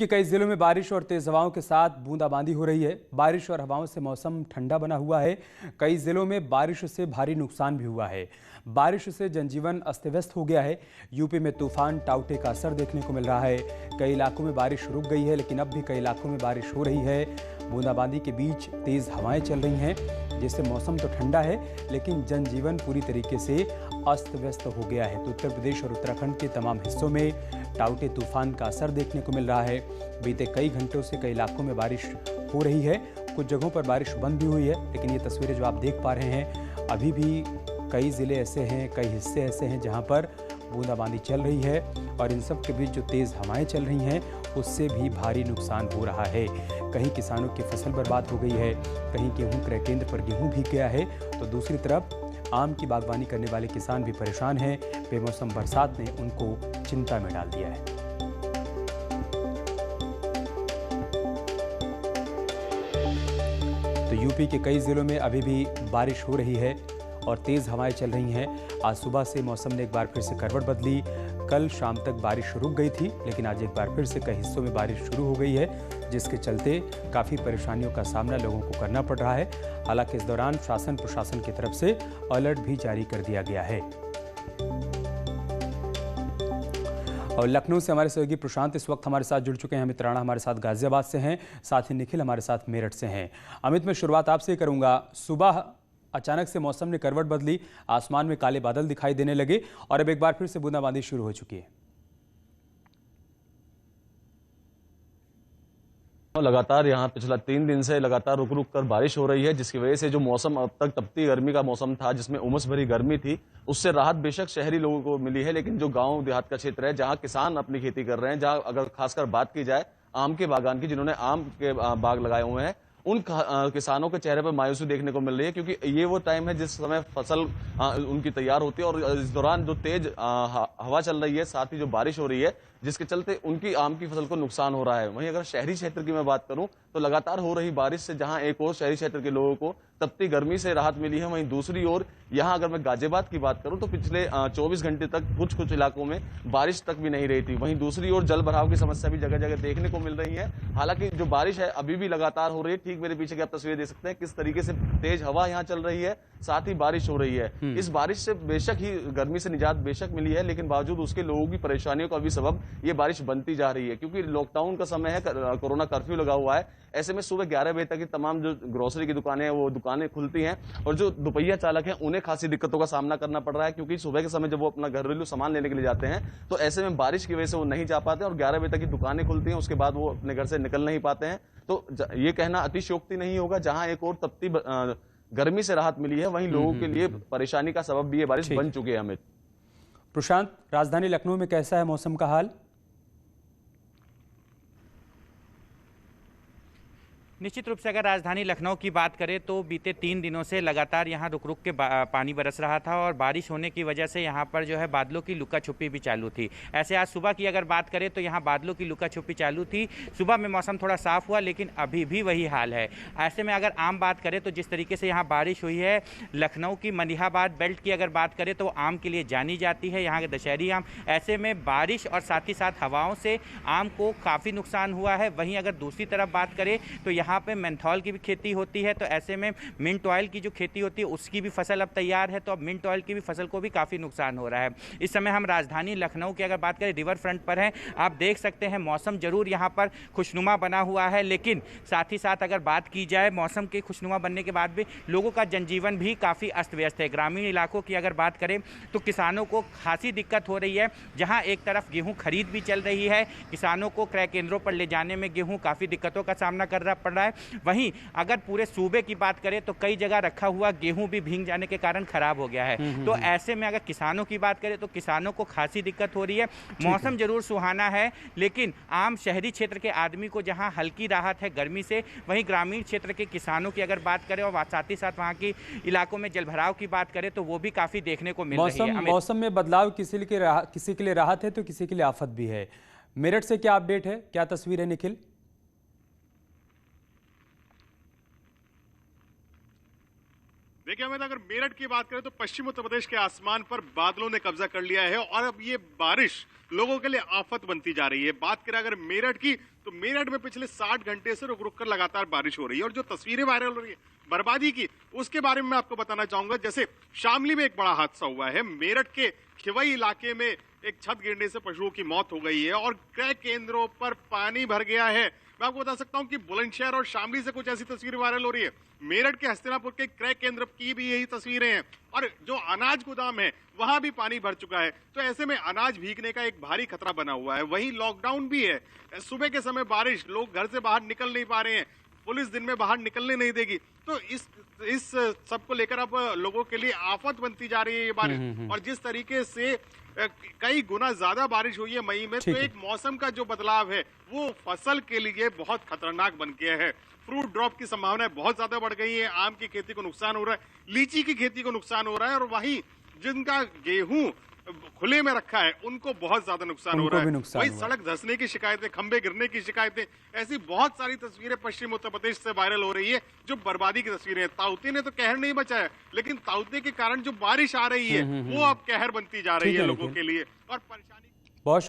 के कई जिलों में बारिश और तेज हवाओं के साथ बूंदाबांदी हो रही है। बारिश और हवाओं से मौसम ठंडा बना हुआ है। कई जिलों में बारिश से भारी नुकसान भी हुआ है। बारिश से जनजीवन अस्त व्यस्त हो गया है। यूपी में तूफान टाउटे का असर देखने को मिल रहा है। कई इलाकों में बारिश रुक गई है, लेकिन अब भी कई इलाकों में बारिश हो रही है। बूंदाबांदी के बीच तेज हवाएं चल रही हैं, जिससे मौसम तो ठंडा है, लेकिन जनजीवन पूरी तरीके से अस्त व्यस्त हो गया है। तो उत्तर प्रदेश और उत्तराखंड के तमाम हिस्सों में टाउटे तूफान का असर देखने को मिल रहा है। बीते कई घंटों से कई इलाकों में बारिश हो रही है। कुछ जगहों पर बारिश बंद भी हुई है, लेकिन ये तस्वीरें जो आप देख पा रहे हैं, अभी भी कई ज़िले ऐसे हैं, कई हिस्से ऐसे हैं जहां पर बूंदाबांदी चल रही है और इन सब के बीच जो तेज़ हवाएं चल रही हैं, उससे भी भारी नुकसान हो रहा है। कहीं किसानों की फसल बर्बाद हो गई है, कहीं गेहूं क्रय केंद्र पर गेहूं भीग गया है, तो दूसरी तरफ आम की बागवानी करने वाले किसान भी परेशान हैं। बेमौसम बरसात ने उनको चिंता में डाल दिया है। तो यूपी के कई जिलों में अभी भी बारिश हो रही है और तेज हवाएं चल रही हैं। आज सुबह से मौसम ने एक बार फिर से करवट बदली। कल शाम तक बारिश रुक गई थी, लेकिन आज एक बार फिर से कई हिस्सों में बारिश शुरू हो गई है, जिसके चलते काफ़ी परेशानियों का सामना लोगों को करना पड़ रहा है। हालांकि इस दौरान शासन प्रशासन की तरफ से अलर्ट भी जारी कर दिया गया है। और लखनऊ से हमारे सहयोगी प्रशांत इस वक्त हमारे साथ जुड़ चुके हैं। अमित राणा हमारे साथ गाजियाबाद से हैं, साथ ही निखिल हमारे साथ मेरठ से हैं। अमित, मैं शुरुआत आपसे करूंगा। सुबह अचानक से मौसम ने करवट बदली, आसमान में काले बादल दिखाई देने लगे और अब एक बार फिर से बूंदाबांदी शुरू हो चुकी है। लगातार यहाँ पिछला 3 दिन से लगातार रुक रुक कर बारिश हो रही है, जिसकी वजह से जो मौसम अब तक तपती गर्मी का मौसम था, जिसमें उमस भरी गर्मी थी, उससे राहत बेशक शहरी लोगों को मिली है। लेकिन जो गांव देहात का क्षेत्र है, जहां किसान अपनी खेती कर रहे हैं, जहां अगर खासकर बात की जाए आम के बागान की, जिन्होंने आम के बाग लगाए हुए हैं, उन किसानों के चेहरे पर मायूसी देखने को मिल रही है, क्योंकि ये वो टाइम है जिस समय फसल उनकी तैयार होती है और इस दौरान जो तेज हवा चल रही है, साथ ही जो बारिश हो रही है, जिसके चलते उनकी आम की फसल को नुकसान हो रहा है। वहीं अगर शहरी क्षेत्र की मैं बात करूं तो लगातार हो रही बारिश से जहां एक और शहरी क्षेत्र के लोगों को तपती गर्मी से राहत मिली है, वहीं दूसरी ओर यहां अगर मैं गाजियाबाद की बात करूं तो पिछले 24 घंटे तक कुछ इलाकों में बारिश तक भी नहीं रही थी। वहीं दूसरी ओर जल भराव की समस्या भी जगह जगह देखने को मिल रही है। हालांकि जो बारिश है अभी भी लगातार हो रही है। ठीक मेरे पीछे की आप तस्वीरें देख सकते हैं किस तरीके से तेज हवा यहाँ चल रही है, साथ ही बारिश हो रही है। इस बारिश से बेशक ही गर्मी से निजात बेशक मिली है, लेकिन बावजूद उसके लोगों की परेशानियों का भी सबब ये बारिश बनती जा रही है, क्योंकि लॉकडाउन का समय है, कोरोना कर्फ्यू लगा हुआ है। ऐसे में सुबह 11 बजे तक की तमाम जो ग्रोसरी की दुकानें हैं वो दुकानें खुलती हैं और जो दोपहिया चालक हैं उन्हें खासी दिक्कतों का सामना करना पड़ रहा है, क्योंकि सुबह के समय जब वो अपना घरेलू सामान लेने के लिए जाते हैं तो ऐसे में बारिश की वजह से वो नहीं जा पाते और 11 बजे तक की दुकानें खुलती हैं, उसके बाद वो अपने घर से निकल नहीं पाते हैं। तो ये कहना अतिशयोक्ति नहीं होगा, जहां एक और तपती गर्मी से राहत मिली है, वहीं लोगों के लिए परेशानी का सबब भी ये बारिश बन चुकी है। अमित, प्रशांत, राजधानी लखनऊ में कैसा है मौसम का हाल? निश्चित रूप से अगर राजधानी लखनऊ की बात करें तो बीते 3 दिनों से लगातार यहाँ रुक रुक के पानी बरस रहा था और बारिश होने की वजह से यहाँ पर जो है बादलों की लुका छुपी भी चालू थी। ऐसे आज सुबह की अगर बात करें तो यहाँ बादलों की लुका छुपी चालू थी। सुबह में मौसम थोड़ा साफ हुआ, लेकिन अभी भी वही हाल है। ऐसे में अगर आम बात करें तो जिस तरीके से यहाँ बारिश हुई है, लखनऊ की मलिहाबाद बेल्ट की अगर बात करें तो आम के लिए जानी जाती है, यहाँ के दशहरी आम। ऐसे में बारिश और साथ ही साथ हवाओं से आम को काफ़ी नुकसान हुआ है। वहीं अगर दूसरी तरफ बात करें तो यहाँ पे मेंथॉल की भी खेती होती है, तो ऐसे में मिंट ऑयल की जो खेती होती है उसकी भी फसल अब तैयार है, तो अब मिंट ऑयल की भी फसल को भी काफ़ी नुकसान हो रहा है। इस समय हम राजधानी लखनऊ की अगर बात करें रिवर फ्रंट पर हैं। आप देख सकते हैं मौसम जरूर यहाँ पर खुशनुमा बना हुआ है, लेकिन साथ ही साथ अगर बात की जाए मौसम के खुशनुमा बनने के बाद भी लोगों का जनजीवन भी काफ़ी अस्त व्यस्त है। ग्रामीण इलाकों की अगर बात करें तो किसानों को खासी दिक्कत हो रही है, जहाँ एक तरफ गेहूँ खरीद भी चल रही है, किसानों को क्रय केंद्रों पर ले जाने में गेहूँ काफ़ी दिक्कतों का सामना करना पड़ रहा है। वहीं अगर पूरे सूबे की बात करें तो कई जगह रखा हुआ गेहूं भी भीग जाने के कारण खराब हो गया है। तो ऐसे में अगर किसानों की बात करें तो किसानों को खासी दिक्कत हो रही है। मौसम जरूर सुहाना है, लेकिन आम शहरी क्षेत्र के आदमी को जहां हल्की राहत है गर्मी से, वहीं ग्रामीण क्षेत्र के किसानों की अगर बात करें और साथ ही साथ वहां के इलाकों में जलभराव की बात करें तो वो भी काफी देखने को मिल रही है। मौसम में बदलाव किसी के लिए राहत है तो किसी के लिए आफत भी है। मेरठ से क्या अपडेट है, क्या तस्वीर है निखिल? देखिए अमित, अगर मेरठ की बात करें तो पश्चिम उत्तर प्रदेश के आसमान पर बादलों ने कब्जा कर लिया है और अब ये बारिश लोगों के लिए आफत बनती जा रही है। बात करें अगर मेरठ की तो मेरठ में पिछले 60 घंटे से रुक रुक कर लगातार बारिश हो रही है और जो तस्वीरें वायरल हो रही है बर्बादी की, उसके बारे में मैं आपको बताना चाहूंगा। जैसे शामली में एक बड़ा हादसा हुआ है, मेरठ के खिवई इलाके में एक छत गिरने से पशुओं की मौत हो गई है और क्रय केंद्रों पर पानी भर गया है। मैं आपको बता सकता हूं कि बुलंदशहर और शामली से कुछ ऐसी तस्वीरें वायरल हो रही है। मेरठ के हस्तिनापुर के क्रय केंद्र की भी यही तस्वीरें हैं और जो अनाज गोदाम है वहां भी पानी भर चुका है। तो ऐसे में अनाज भीगने का एक भारी खतरा बना हुआ है। वहीं लॉकडाउन भी है, सुबह के समय बारिश, लोग घर से बाहर निकल नहीं पा रहे हैं, पुलिस दिन में बाहर निकलने नहीं देगी। तो इस सब को लेकर अब लोगों के लिए आफत बनती जा रही है ये बारिश। और जिस तरीके से कई गुना ज्यादा बारिश हुई है मई में, तो एक मौसम का जो बदलाव है वो फसल के लिए बहुत खतरनाक बन गया है। फ्रूट ड्रॉप की संभावनाएं बहुत ज्यादा बढ़ गई है, आम की खेती को नुकसान हो रहा है, लीची की खेती को नुकसान हो रहा है और वहीं जिनका गेहूं खुले में रखा है उनको बहुत ज्यादा नुकसान हो रहा है। वही सड़क धंसने की शिकायतें, खंबे गिरने की शिकायतें, ऐसी बहुत सारी तस्वीरें पश्चिम उत्तर प्रदेश से वायरल हो रही है जो बर्बादी की तस्वीरें हैं। ताउते ने तो कहर नहीं बचाया, लेकिन ताउते के कारण जो बारिश आ रही है वो अब कहर बनती जा रही है लोगों के लिए और परेशानी। बहुत